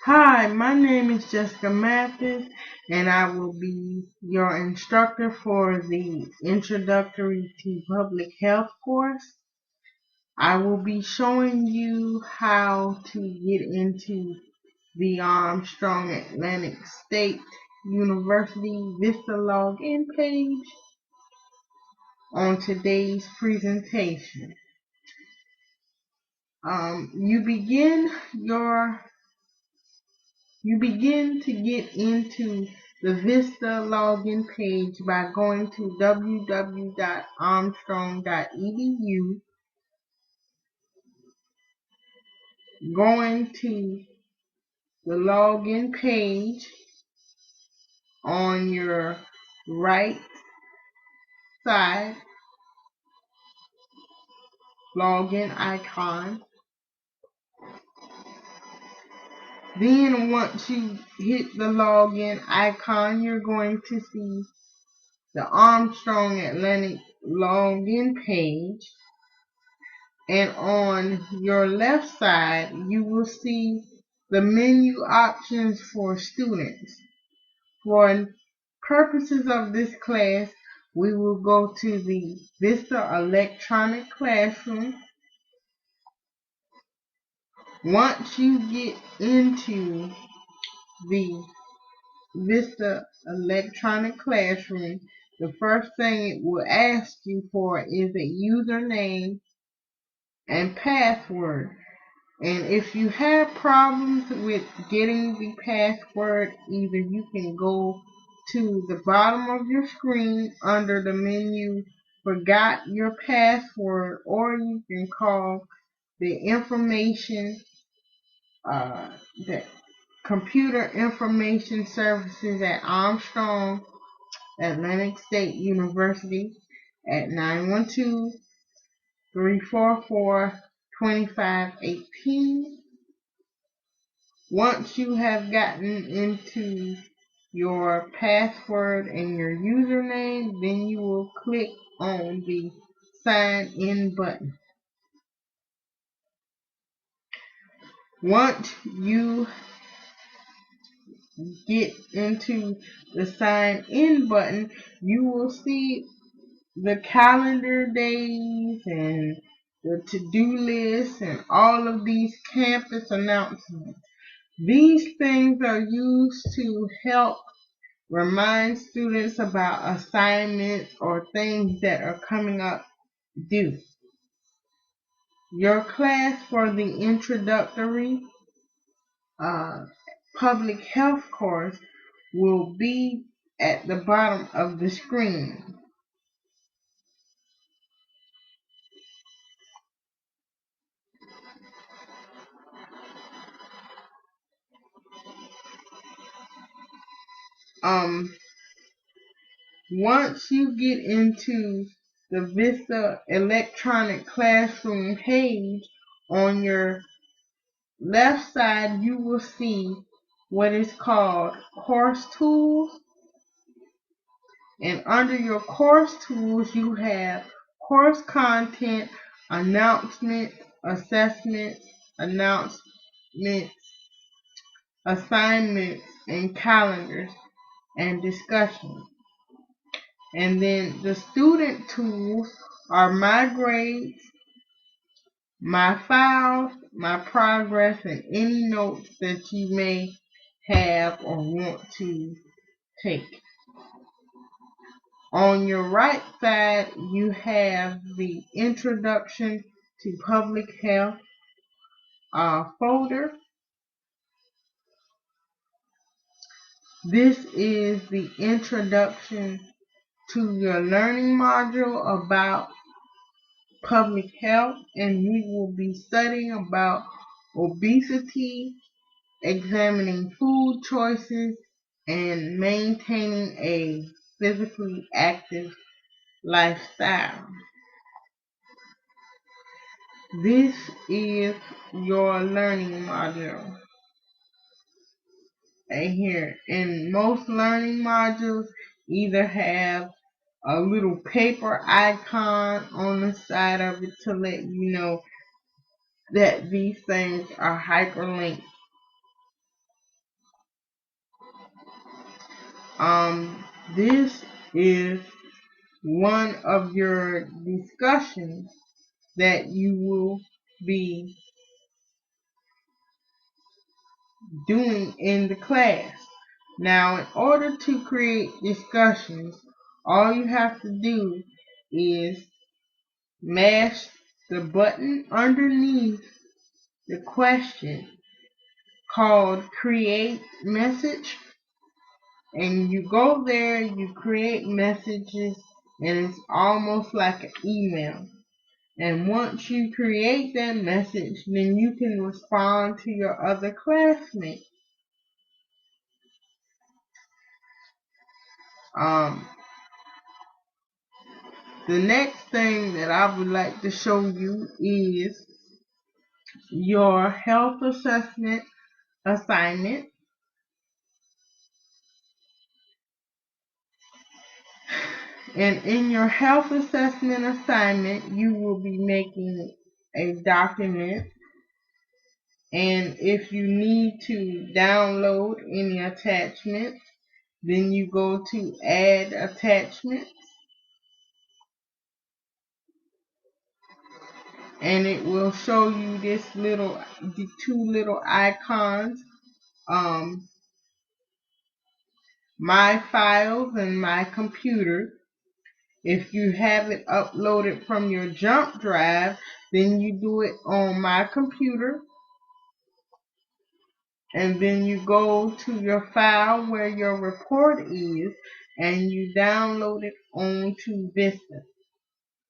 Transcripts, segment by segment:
Hi, my name is Jessica Mathis, and I will be your instructor for the Introductory to Public Health course. I will be showing you how to get into the Armstrong Atlantic State University Vista login page on today's presentation. You begin to get into the Vista login page by going to www.armstrong.edu, going to the login page on your right side, login icon. Then once you hit the login icon, you're going to see the Armstrong Atlantic login page. And on your left side, you will see the menu options for students. For purposes of this class, we will go to the Vista Electronic Classroom. Once you get into the Vista Electronic Classroom, the first thing it will ask you for is a username and password. And if you have problems with getting the password, either you can go to the bottom of your screen under the menu Forgot Your Password, or you can call the the Computer Information Services at Armstrong Atlantic State University at 912-344-2518. Once you have gotten into your password and your username, then you will click on the sign in button. Once you get into the sign in button, you will see the calendar days and the to-do list and all of these campus announcements. These things are used to help remind students about assignments or things that are coming up due. Your class for the introductory public health course will be at the bottom of the screen. Once you get into the Vista Electronic Classroom page, on your left side you will see what is called Course Tools, and under your Course Tools you have Course Content, Announcements, Assessments, Announcements, Assignments, and Calendars and Discussions. And then the student tools are My Grades, My Files, My Progress, and any notes that you may have or want to take. On your right side, you have the Introduction to Public Health folder. This is the introduction to your learning module about public health, and we will be studying about obesity, examining food choices, and maintaining a physically active lifestyle. This is your learning module. And here, in most learning modules, either have a little paper icon on the side of it to let you know that these things are hyperlinked. This is one of your discussions that you will be doing in the class. Now, in order to create discussions, all you have to do is mash the button underneath the question called Create Message, and you go there, you create messages, and it's almost like an email. And once you create that message, then you can respond to your other classmates. The next thing that I would like to show you is your health assessment assignment. And in your health assessment assignment, you will be making a document. And if you need to download any attachments, then you go to Add Attachments. And it will show you the two little icons, My Files and My Computer. If you have it uploaded from your jump drive, then you do it on My Computer. And then you go to your file where your report is, and you download it onto Vista.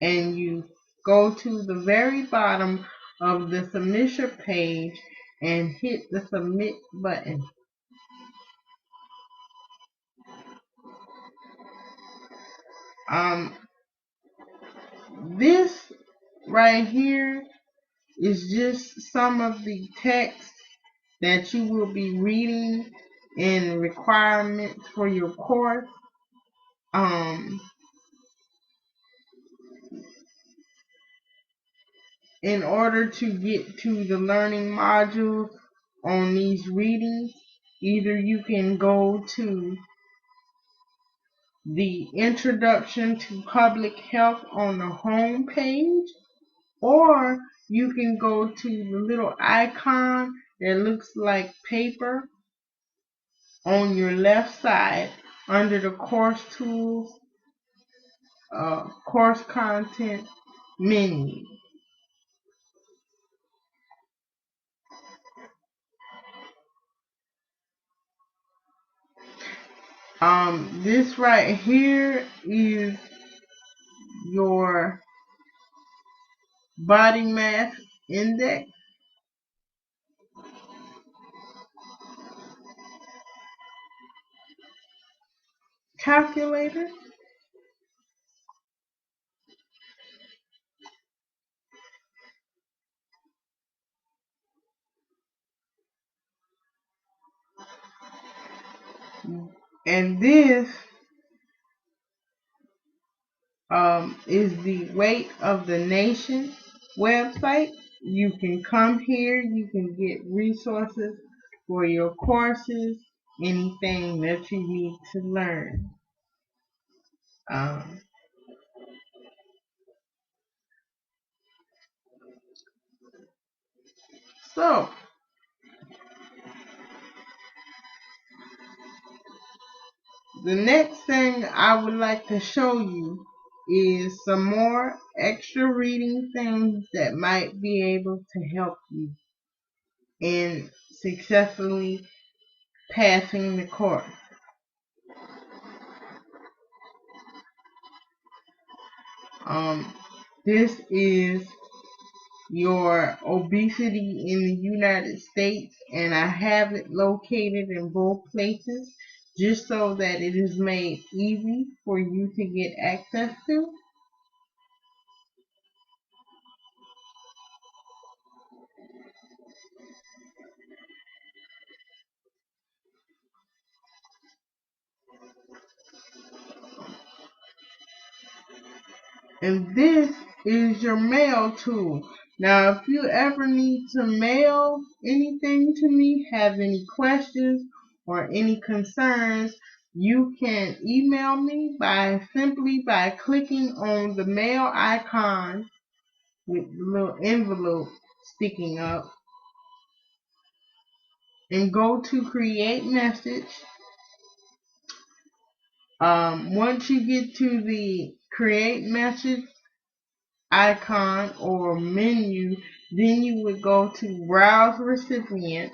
And you go to the very bottom of the submission page and hit the submit button. This right here is just some of the text that you will be reading in requirements for your course. In order to get to the learning modules on these readings, either you can go to the Introduction to Public Health on the home page, or you can go to the little icon that looks like paper on your left side under the Course Tools, Course Content menu. This right here is your body mass index calculator. And this is the Weight of the Nation website. You can come here, you can get resources for your courses, anything that you need to learn. So, the next thing I would like to show you is some more extra reading things that might be able to help you in successfully passing the course. This is your obesity in the United States, and I have it located in both places just so that it is made easy for you to get access to. And this is your mail tool. Now, if you ever need to mail anything to me, have any questions or any concerns, You can email me simply by clicking on the mail icon with the little envelope sticking up and go to create message. Once you get to the create message icon or menu, then you would go to browse recipient,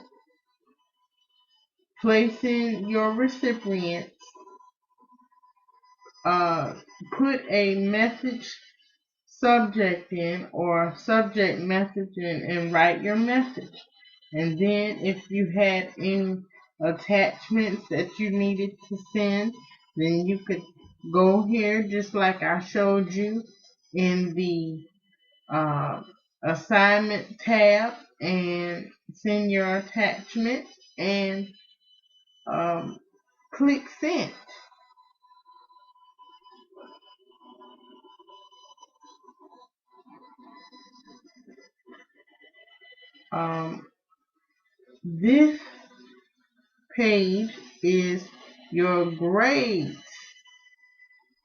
place in your recipient, put a message subject in or subject message in and write your message. And then if you had any attachments that you needed to send, then you could go here just like I showed you in the assignment tab and send your attachments and click send. This page is your grades.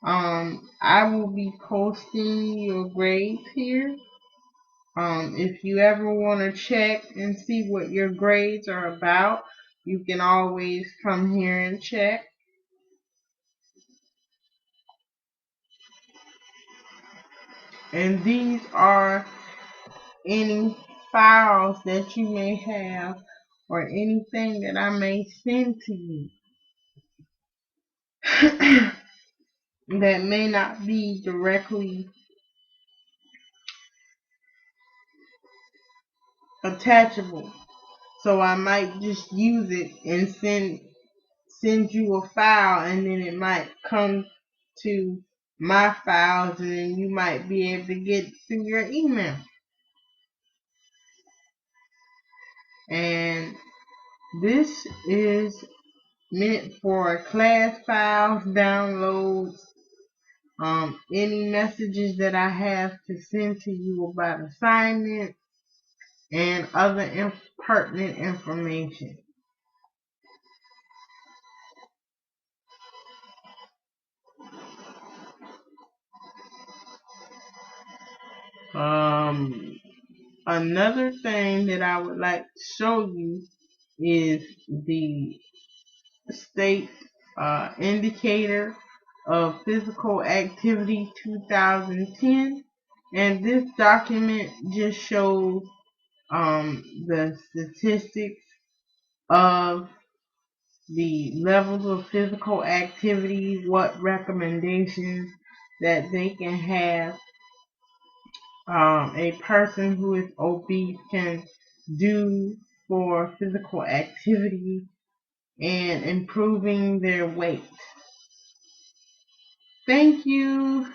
I will be posting your grades here. If you ever want to check and see what your grades are about, you can always come here and check. And these are any files that you may have or anything that I may send to you that may not be directly attachable. So I might just use it and send you a file, and then it might come to my files, and then you might be able to get through your email. And this is meant for class files, downloads, any messages that I have to send to you about assignments and other pertinent information. Another thing that I would like to show you is the state indicator of physical activity 2010, and this document just shows the statistics of the levels of physical activity, what recommendations that they can have. A person who is obese can do for physical activity and improving their weight. Thank you,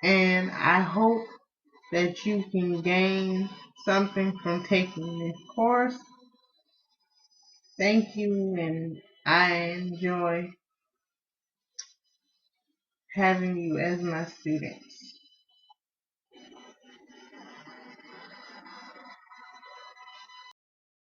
and I hope that you can gain something from taking this course. Thank you, and I enjoy having you as my students.